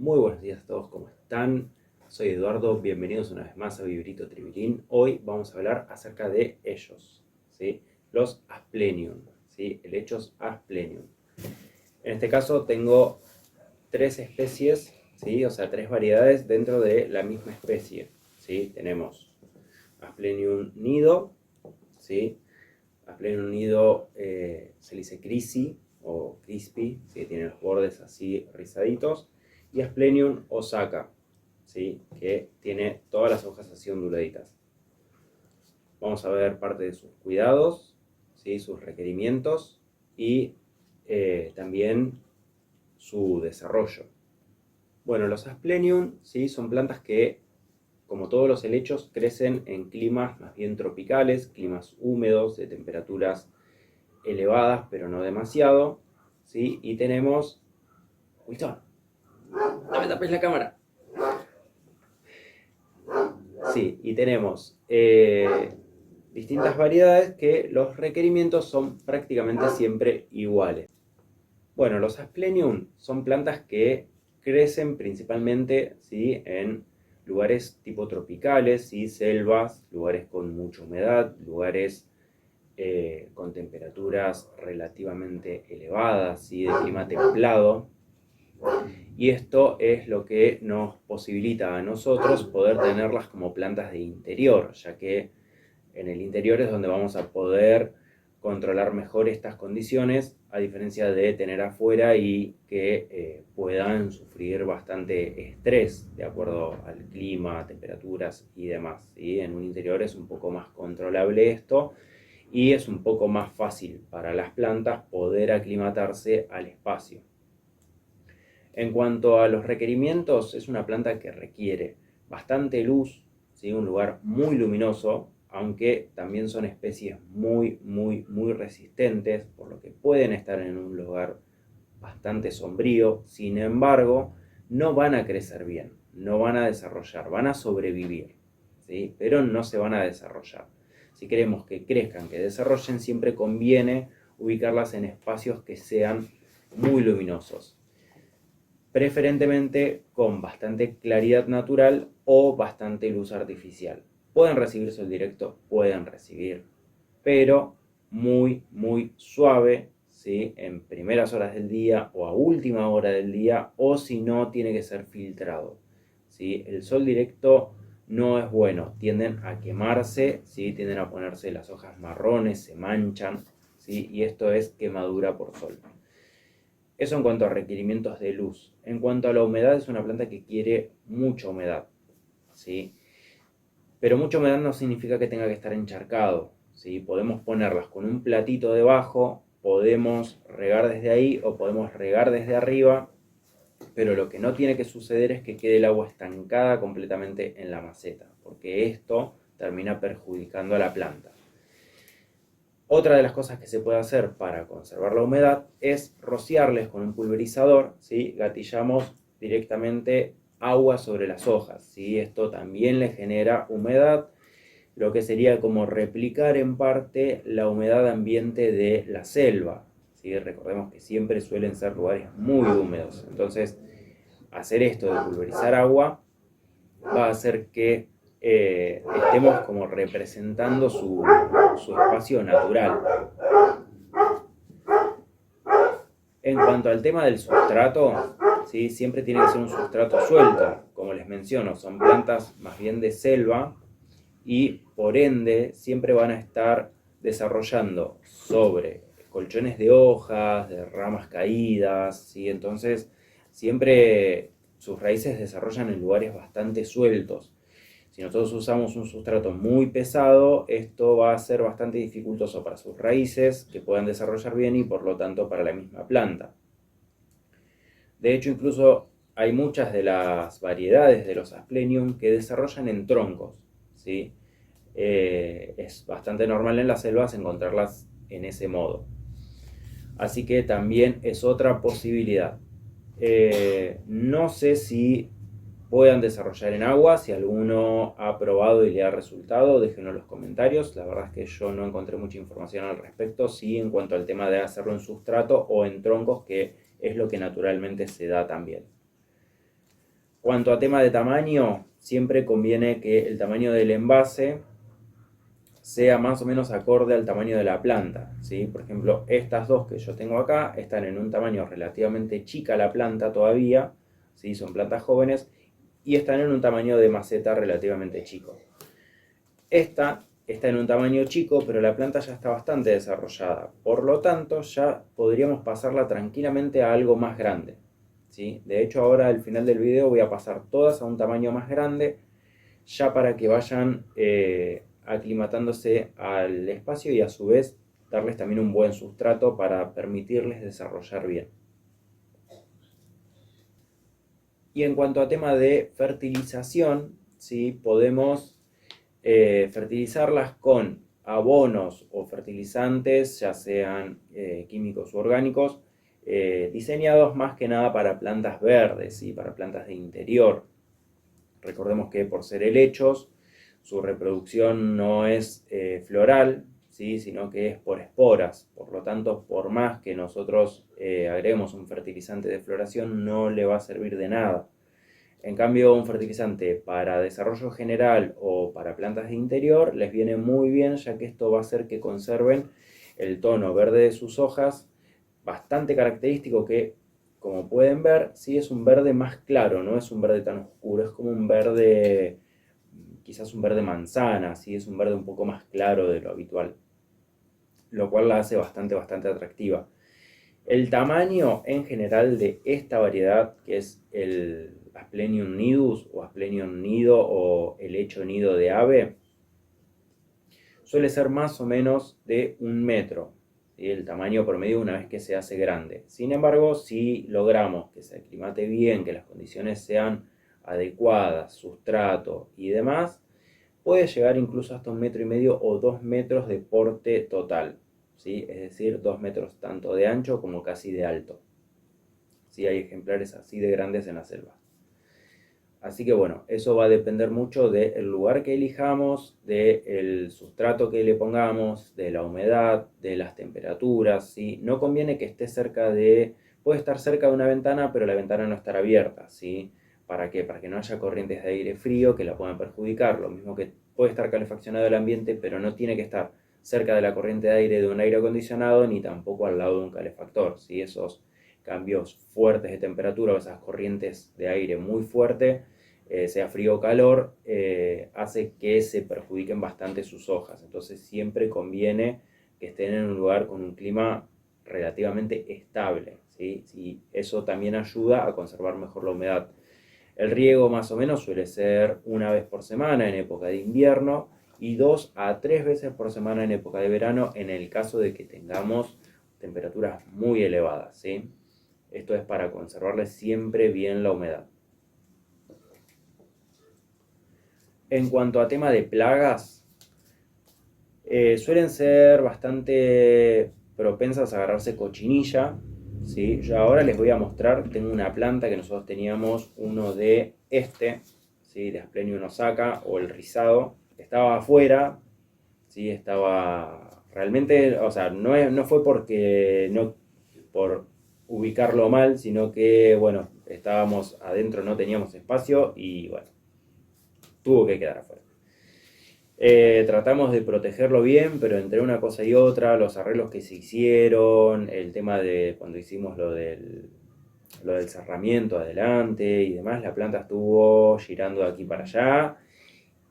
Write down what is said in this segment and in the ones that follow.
Muy buenos días a todos, ¿cómo están? Soy Eduardo, bienvenidos una vez más a Vibrito Tribilín. Hoy vamos a hablar acerca de ellos, ¿sí? Los Asplenium, ¿sí? Helechos Asplenium. En este caso tengo tres especies, ¿sí? O sea, tres variedades dentro de la misma especie, ¿sí? Tenemos Asplenium nido, ¿sí? Asplenium nido se le dice crisi o crispy, ¿sí? Tiene los bordes así rizaditos. Y Asplenium osaka, ¿sí? Que tiene todas las hojas así onduladitas. Vamos a ver parte de sus cuidados, ¿sí? Sus requerimientos y también su desarrollo. Bueno, los Asplenium, ¿sí? Son plantas que, como todos los helechos, crecen en climas más bien tropicales, climas húmedos, de temperaturas elevadas, pero no demasiado, ¿sí? Y tenemos... Wilson, no me tapes la cámara. Sí, y tenemos distintas variedades que los requerimientos son prácticamente siempre iguales. Bueno, los Asplenium son plantas que crecen principalmente, ¿sí? En lugares tipo tropicales, ¿sí? Selvas, lugares con mucha humedad, lugares con temperaturas relativamente elevadas, ¿sí? De clima templado. Y esto es lo que nos posibilita a nosotros poder tenerlas como plantas de interior, ya que en el interior es donde vamos a poder controlar mejor estas condiciones, a diferencia de tener afuera y que puedan sufrir bastante estrés de acuerdo al clima, temperaturas y demás, ¿sí? En un interior es un poco más controlable esto y es un poco más fácil para las plantas poder aclimatarse al espacio. En cuanto a los requerimientos, es una planta que requiere bastante luz, ¿sí? Un lugar muy luminoso, aunque también son especies muy resistentes, por lo que pueden estar en un lugar bastante sombrío. Sin embargo, no van a crecer bien, no van a desarrollar, van a sobrevivir, ¿sí? Pero no se van a desarrollar. Si queremos que crezcan, que desarrollen, siempre conviene ubicarlas en espacios que sean muy luminosos, preferentemente con bastante claridad natural o bastante luz artificial. Pueden recibir sol directo, pueden recibir, pero muy suave, ¿sí? En primeras horas del día o a última hora del día, o si no, tiene que ser filtrado, ¿sí? El sol directo no es bueno, tienden a quemarse, ¿sí? Tienden a ponerse las hojas marrones, se manchan, ¿sí? Y esto es quemadura por sol. Eso en cuanto a requerimientos de luz. En cuanto a la humedad, es una planta que quiere mucha humedad, ¿sí? Pero mucha humedad no significa que tenga que estar encharcado, ¿sí? Podemos ponerlas con un platito debajo, podemos regar desde ahí o podemos regar desde arriba, pero lo que no tiene que suceder es que quede el agua estancada completamente en la maceta, porque esto termina perjudicando a la planta. Otra de las cosas que se puede hacer para conservar la humedad es rociarles con un pulverizador, ¿sí? Gatillamos directamente agua sobre las hojas, ¿sí? Esto también le genera humedad, lo que sería como replicar en parte la humedad ambiente de la selva, ¿sí? Recordemos que siempre suelen ser lugares muy húmedos, entonces hacer esto de pulverizar agua va a hacer que estemos como representando su espacio natural. En cuanto al tema del sustrato, ¿sí? Siempre tiene que ser un sustrato suelto. Como les menciono, son plantas más bien de selva y por ende siempre van a estar desarrollando sobre colchones de hojas, de ramas caídas, ¿sí? Entonces siempre sus raíces desarrollan en lugares bastante sueltos. Si nosotros usamos un sustrato muy pesado, esto va a ser bastante dificultoso para sus raíces, que puedan desarrollar bien y por lo tanto para la misma planta. De hecho, incluso hay muchas de las variedades de los Asplenium que desarrollan en troncos, ¿sí? Es bastante normal en las selvas encontrarlas en ese modo. Así que también es otra posibilidad. No sé si puedan desarrollar en agua. Si alguno ha probado y le ha resultado, déjenlo en los comentarios. La verdad es que yo no encontré mucha información al respecto. Sí, en cuanto al tema de hacerlo en sustrato o en troncos, que es lo que naturalmente se da también. Cuanto a tema de tamaño, siempre conviene que el tamaño del envase sea más o menos acorde al tamaño de la planta, ¿sí? Por ejemplo, estas dos que yo tengo acá están en un tamaño relativamente chica la planta todavía, ¿sí? Son plantas jóvenes y están en un tamaño de maceta relativamente chico. Esta está en un tamaño chico, pero la planta ya está bastante desarrollada. Por lo tanto, ya podríamos pasarla tranquilamente a algo más grande, ¿sí? De hecho, ahora al final del video voy a pasar todas a un tamaño más grande, ya para que vayan aclimatándose al espacio y a su vez darles también un buen sustrato para permitirles desarrollar bien. Y en cuanto a tema de fertilización, ¿sí? Podemos fertilizarlas con abonos o fertilizantes, ya sean químicos u orgánicos, diseñados más que nada para plantas verdes y para plantas de interior. Recordemos que por ser helechos, su reproducción no es floral, ¿sí? Sino que es por esporas. Por lo tanto, por más que nosotros agreguemos un fertilizante de floración, no le va a servir de nada. En cambio, un fertilizante para desarrollo general o para plantas de interior les viene muy bien, ya que esto va a hacer que conserven el tono verde de sus hojas, bastante característico que, como pueden ver, sí es un verde más claro, no es un verde tan oscuro, es como un verde, quizás un verde manzana, sí es un verde un poco más claro de lo habitual, lo cual la hace bastante atractiva. El tamaño en general de esta variedad, que es el Asplenium nidus o Asplenium nido o helecho nido de ave, suele ser más o menos de 1 metro, ¿sí? El tamaño promedio una vez que se hace grande. Sin embargo, si logramos que se aclimate bien, que las condiciones sean adecuadas, sustrato y demás, puede llegar incluso hasta 1,5 metros o 2 metros de porte total, ¿sí? Es decir, 2 metros tanto de ancho como casi de alto. ¿Sí? Hay ejemplares así de grandes en la selva. Así que bueno, eso va a depender mucho del lugar que elijamos, del sustrato que le pongamos, de la humedad, de las temperaturas, ¿sí? No conviene que esté cerca de... Puede estar cerca de una ventana, pero la ventana no estar abierta, ¿sí? ¿Para qué? Para que no haya corrientes de aire frío que la puedan perjudicar. Lo mismo que puede estar calefaccionado el ambiente, pero no tiene que estar cerca de la corriente de aire de un aire acondicionado, ni tampoco al lado de un calefactor, ¿sí? Esos cambios fuertes de temperatura o esas corrientes de aire muy fuertes, sea frío o calor, hace que se perjudiquen bastante sus hojas. Entonces siempre conviene que estén en un lugar con un clima relativamente estable, ¿sí? Y eso también ayuda a conservar mejor la humedad. El riego más o menos suele ser 1 vez por semana en época de invierno y 2 a 3 veces por semana en época de verano, en el caso de que tengamos temperaturas muy elevadas, ¿sí? Esto es para conservarle siempre bien la humedad. En cuanto a tema de plagas, suelen ser bastante propensas a agarrarse cochinilla, ¿sí? Yo ahora les voy a mostrar, tengo una planta que nosotros teníamos, uno de ¿sí? De Asplenium osaka o el rizado, estaba afuera, ¿sí? Estaba realmente, o sea, no fue porque no, por ubicarlo mal, sino que, bueno, estábamos adentro, no teníamos espacio y, bueno, tuvo que quedar afuera. Tratamos de protegerlo bien, pero entre una cosa y otra, los arreglos que se hicieron, el tema de cuando hicimos lo del cerramiento adelante y demás, la planta estuvo girando de aquí para allá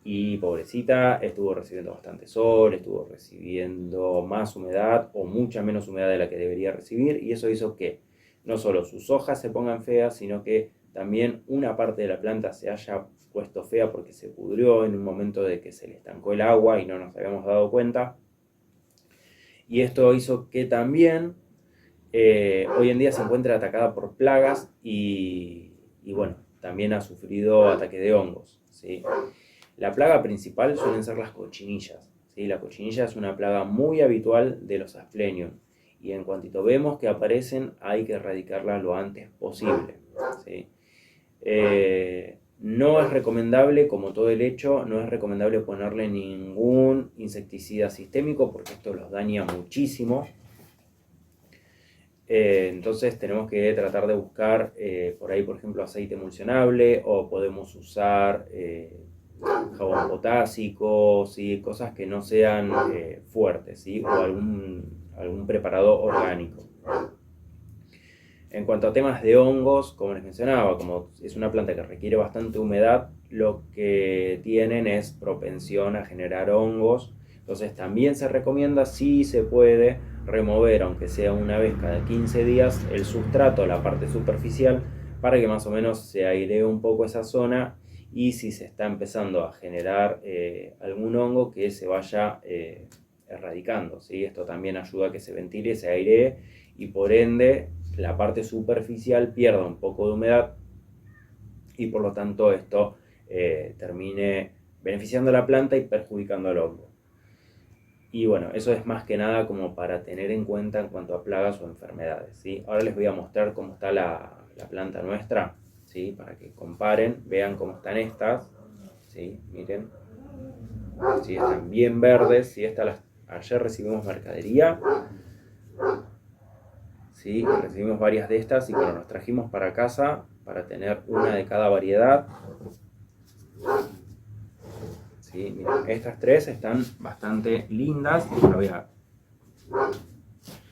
y pobrecita, estuvo recibiendo bastante sol, estuvo recibiendo más humedad o mucha menos humedad de la que debería recibir, y eso hizo que no solo sus hojas se pongan feas, sino que también una parte de la planta se haya puesto fea porque se pudrió en un momento de que se le estancó el agua y no nos habíamos dado cuenta. Y esto hizo que también hoy en día se encuentra atacada por plagas y bueno, también ha sufrido ataque de hongos, ¿sí? La plaga principal suelen ser las cochinillas, ¿sí? La cochinilla es una plaga muy habitual de los Asplenium y en cuantito vemos que aparecen hay que erradicarla lo antes posible, ¿sí? No es recomendable, como todo helecho, no es recomendable ponerle ningún insecticida sistémico porque esto los daña muchísimo. Entonces tenemos que tratar de buscar por ahí, por ejemplo, aceite emulsionable, o podemos usar jabón potásico, ¿sí? Cosas que no sean fuertes, ¿sí? O algún preparado orgánico. En cuanto a temas de hongos, como les mencionaba, como es una planta que requiere bastante humedad, lo que tienen es propensión a generar hongos. Entonces también se recomienda, si se puede, remover, aunque sea una vez cada 15 días, el sustrato, la parte superficial, para que más o menos se airee un poco esa zona, y si se está empezando a generar algún hongo, que se vaya erradicando, ¿sí? Esto también ayuda a que se ventile, se airee, y por ende la parte superficial pierda un poco de humedad, y por lo tanto esto termine beneficiando a la planta y perjudicando al hongo. Y bueno, eso es más que nada como para tener en cuenta en cuanto a plagas o enfermedades, ¿sí? Ahora les voy a mostrar cómo está la planta nuestra, ¿sí? Para que comparen, vean cómo están estas, ¿sí? Miren, ¿sí? Están bien verdes, ¿sí? Ayer recibimos mercadería, ¿sí? Recibimos varias de estas y bueno, nos trajimos para casa para tener una de cada variedad. ¿Sí? Miren, estas tres están bastante lindas. Ahora voy a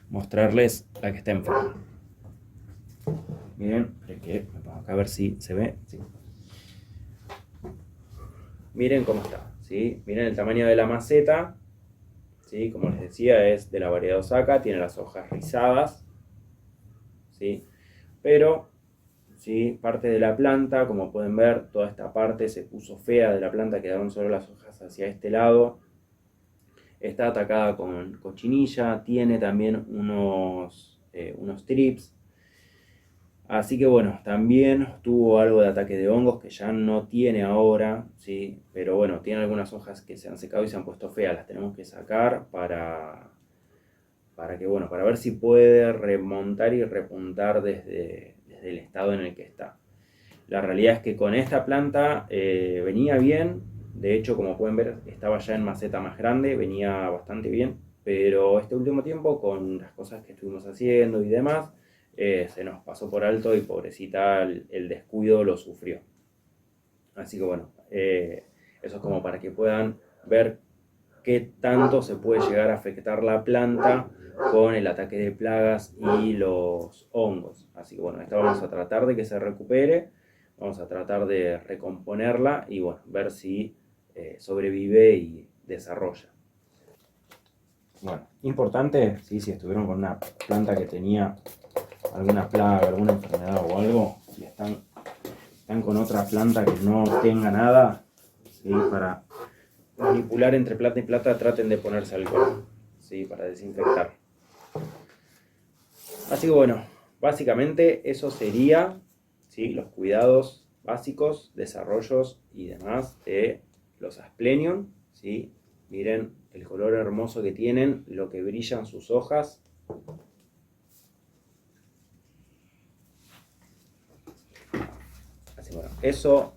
mostrarles la que está enferma. Miren, que me pongo acá a ver si se ve. Sí. Miren cómo está, ¿sí? Miren el tamaño de la maceta, ¿sí? Como les decía, es de la variedad Osaka, tiene las hojas rizadas, ¿sí? Pero, ¿sí? Parte de la planta, como pueden ver, toda esta parte se puso fea de la planta, quedaron solo las hojas hacia este lado. Está atacada con cochinilla, tiene también unos trips. Así que bueno, también tuvo algo de ataque de hongos que ya no tiene ahora, ¿sí? Pero bueno, tiene algunas hojas que se han secado y se han puesto feas, las tenemos que sacar para ver si puede remontar y repuntar desde el estado en el que está. La realidad es que con esta planta venía bien, de hecho como pueden ver estaba ya en maceta más grande, venía bastante bien, pero este último tiempo con las cosas que estuvimos haciendo y demás, se nos pasó por alto y pobrecita el descuido lo sufrió. Así que bueno, eso es como para que puedan ver qué tanto se puede llegar a afectar la planta con el ataque de plagas y los hongos. Así que bueno, esta vamos a tratar de que se recupere, vamos a tratar de recomponerla y bueno, ver si sobrevive y desarrolla. Bueno, importante, ¿sí? Si estuvieron con una planta que tenía alguna plaga, alguna enfermedad o algo, si están con otra planta que no tenga nada, ¿sí? Para manipular entre plata y plata, traten de ponerse alcohol, ¿sí? Para desinfectar. Así que bueno, básicamente eso sería, ¿sí? Los cuidados básicos, desarrollos y demás de los Asplenium, ¿sí? Miren el color hermoso que tienen, lo que brillan sus hojas. Así bueno, eso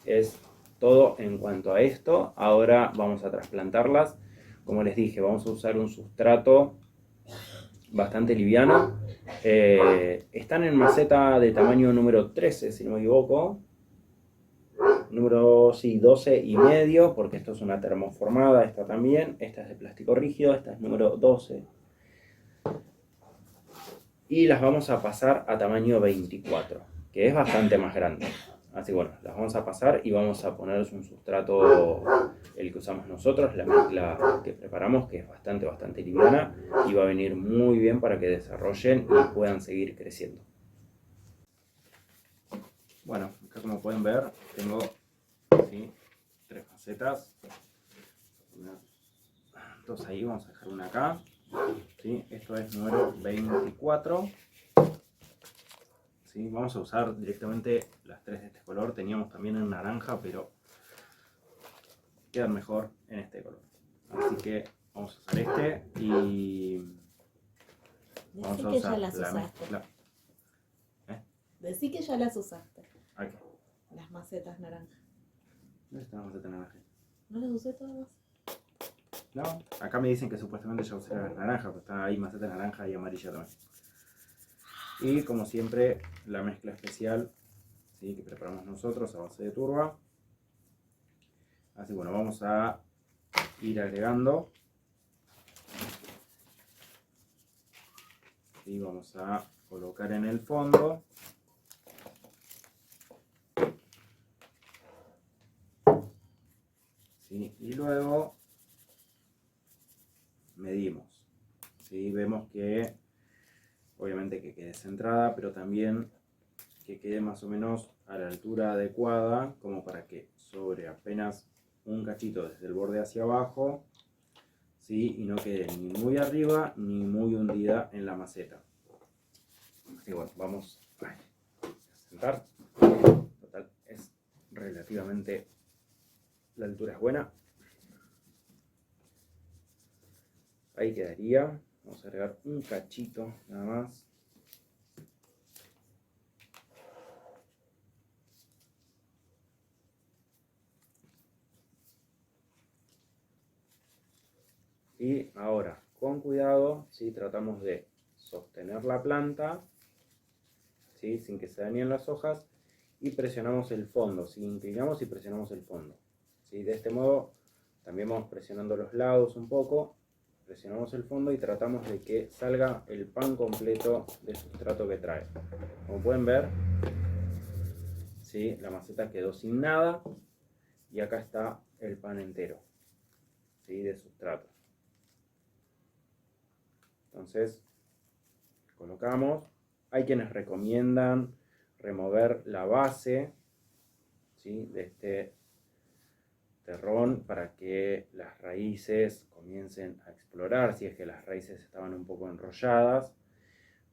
es todo en cuanto a esto. Ahora vamos a trasplantarlas. Como les dije, vamos a usar un sustrato bastante liviano. Están en maceta de tamaño número 13, si no me equivoco. Número, sí, 12 y medio, porque esto es una termoformada, esta también. Esta es de plástico rígido, esta es número 12. Y las vamos a pasar a tamaño 24, que es bastante más grande. Así que bueno, las vamos a pasar y vamos a poner un sustrato, el que usamos nosotros, la mezcla que preparamos, que es bastante liviana y va a venir muy bien para que desarrollen y puedan seguir creciendo. Bueno, acá como pueden ver, tengo, ¿sí? 3 macetas. Entonces ahí vamos a dejar una acá. ¿Sí? Esto es número 24. ¿Sí? Vamos a usar directamente las 3 de este color. Teníamos también en naranja, pero quedan mejor en este color. Así que vamos a usar este y vamos a usar la mezcla. Decí que ya las usaste. Aquí. Las macetas naranja. ¿Dónde está la maceta naranja? ¿No las usé todas? No, acá me dicen que supuestamente ya usé la naranja, pero está ahí maceta naranja y amarilla también. Y como siempre, la mezcla especial, ¿sí?, que preparamos nosotros a base de turba. Así que bueno, vamos a ir agregando. Y vamos a colocar en el fondo. ¿Sí? Y luego medimos. ¿Sí? Vemos que obviamente que quede centrada, pero también que quede más o menos a la altura adecuada, como para que sobre apenas un cachito desde el borde hacia abajo, ¿sí?, y no quede ni muy arriba ni muy hundida en la maceta. Así que bueno, vamos a sentar. Total, es relativamente, la altura es buena. Ahí quedaría. Vamos a agregar un cachito nada más. Y ahora, con cuidado, ¿sí?, tratamos de sostener la planta, ¿sí?, sin que se dañen las hojas, y presionamos el fondo, ¿sí?, inclinamos y presionamos el fondo, ¿sí? De este modo también vamos presionando los lados un poco, presionamos el fondo y tratamos de que salga el pan completo del sustrato que trae. Como pueden ver, ¿sí?, la maceta quedó sin nada y acá está el pan entero, ¿sí?, de sustrato. Entonces colocamos. Hay quienes recomiendan remover la base, ¿sí?, de este terrón para que las raíces comiencen a explorar, si es que las raíces estaban un poco enrolladas.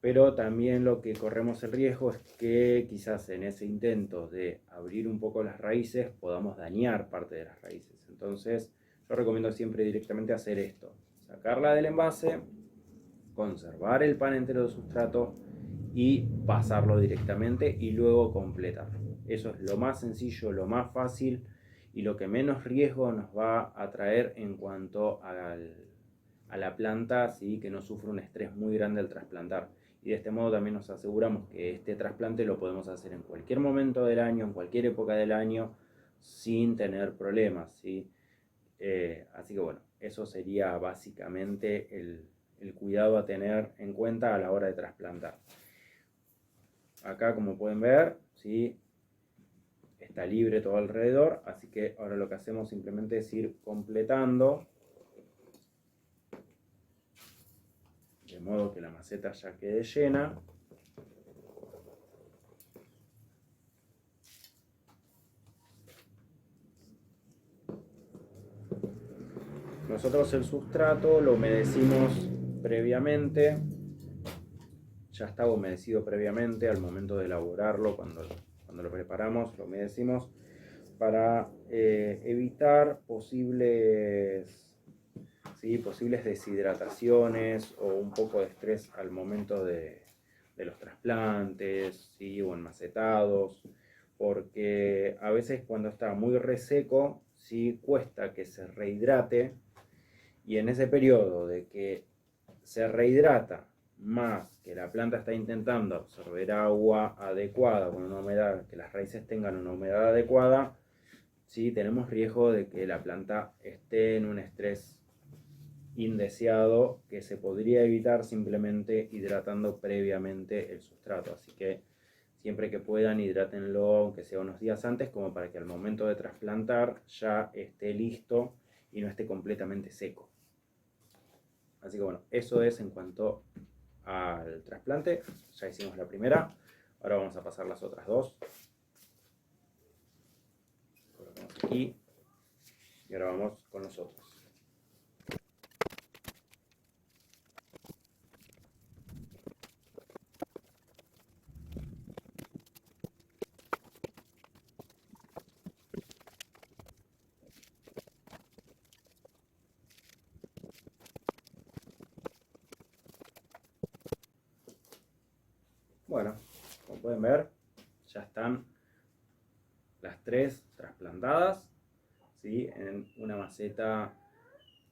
Pero también lo que corremos el riesgo es que quizás en ese intento de abrir un poco las raíces podamos dañar parte de las raíces. Entonces yo recomiendo siempre directamente hacer esto: sacarla del envase, conservar el pan entero de sustrato y pasarlo directamente y luego completarlo. Eso es lo más sencillo, lo más fácil y lo que menos riesgo nos va a traer en cuanto a la planta, ¿sí?, que no sufre un estrés muy grande al trasplantar. Y de este modo también nos aseguramos que este trasplante lo podemos hacer en cualquier momento del año, en cualquier época del año, sin tener problemas, ¿sí? Así que bueno, eso sería básicamente el cuidado a tener en cuenta a la hora de trasplantar. Acá, como pueden ver, ¿sí?, está libre todo alrededor, así que ahora lo que hacemos simplemente es ir completando, de modo que la maceta ya quede llena. Nosotros el sustrato lo humedecimos previamente, ya estaba humedecido previamente al momento de elaborarlo, cuando lo preparamos, lo humedecimos para evitar posibles deshidrataciones o un poco de estrés al momento de los trasplantes, ¿sí?, o enmacetados, porque a veces cuando está muy reseco, sí cuesta que se rehidrate, y en ese periodo de que se rehidrata más que la planta está intentando absorber agua adecuada, con una humedad, que las raíces tengan una humedad adecuada, ¿sí?, tenemos riesgo de que la planta esté en un estrés indeseado que se podría evitar simplemente hidratando previamente el sustrato. Así que siempre que puedan, hidrátenlo, aunque sea unos días antes, como para que al momento de trasplantar ya esté listo y no esté completamente seco. Así que bueno, eso es en cuanto al trasplante. Ya hicimos la primera, ahora vamos a pasar las otras dos. Colocamos aquí y ahora vamos con los otros. Bueno, como pueden ver, ya están las tres trasplantadas, ¿sí?, en una maceta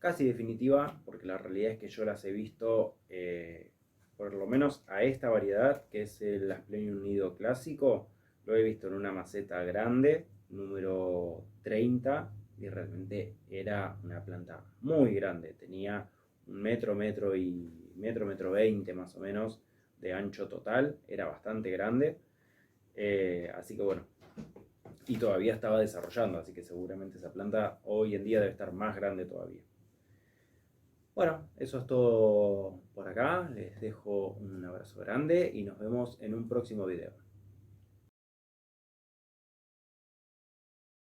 casi definitiva, porque la realidad es que yo las he visto por lo menos a esta variedad, que es el Asplenium nido clásico, lo he visto en una maceta grande, número 30, y realmente era una planta muy grande. Tenía un metro, metro 20 más o menos de ancho total, era bastante grande. Así que bueno, y todavía estaba desarrollando, así que seguramente esa planta hoy en día debe estar más grande todavía. Bueno, eso es todo por acá, les dejo un abrazo grande y nos vemos en un próximo video.